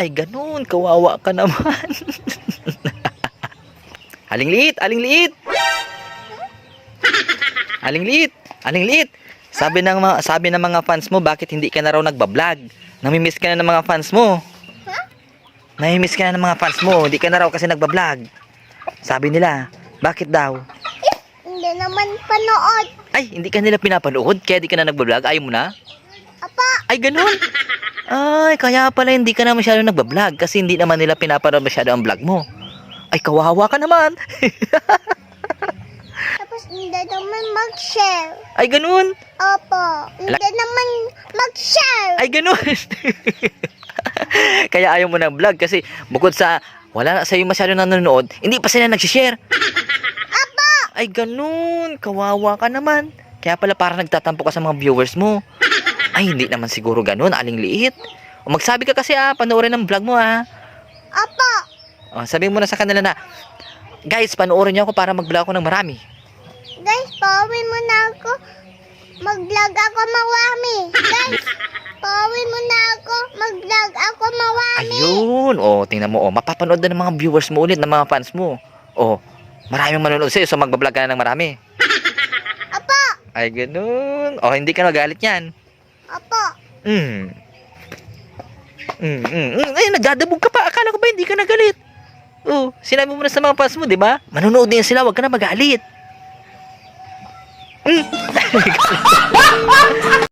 Ay, ganun. Kawawa ka naman. Aling liit, aling liit. Aling liit, aling liit. Sabi ng mga fans mo, bakit hindi ka na raw nagba-vlog? Namimiss ka na ng mga fans mo. Namimiss ka na ng mga fans mo, hindi ka na raw kasi nagba-vlog. Sabi nila, bakit daw? Hindi naman panood. Ay, hindi ka nila pinapanood, kaya di ka na nagba-vlog. Ayaw mo na? Apa, Ay, ganun. Ay, kaya pala hindi ka na masyado nagba-vlog kasi hindi naman nila pinapanood masyado ang vlog mo. Ay, kawawa ka naman. tapos hindi naman mag-share. Ay, ganun. Opo, hindi naman mag-share. Ay, ganun. Kaya ayaw mo ng vlog kasi bukod sa wala na sa'yo masyado nanonood, hindi pa sila nagsishare. Apa, Ay, ganun. Kawawa ka naman. Kaya pala parang nagtatampo ka sa mga viewers mo. Ay, hindi naman siguro ganun. Aling liit. O, magsabi ka kasi panoorin ang vlog mo apa, O, sabihin mo na sa kanila na, guys, panoorin niyo ako para mag-vlog ako ng marami. guys, pawin mo na ako. Mag-vlog ako mawami. Guys, pawin mo na ako. Mag-vlog ako mawami. Ayun. O, tingnan mo. O, mapapanood na ng mga viewers mo ulit, ng mga fans mo. O, maraming manonood sa'yo, so mag-vlog ka na ng marami. Apa, Ay, ganun. O, hindi ka nagalit yan. apa. Ay, nagdadabog ka pa. Akala ko ba hindi ka nagalit? Oh, sinabi mo na sa mga fans mo, di ba? Manonood din sila, wag ka na magalit.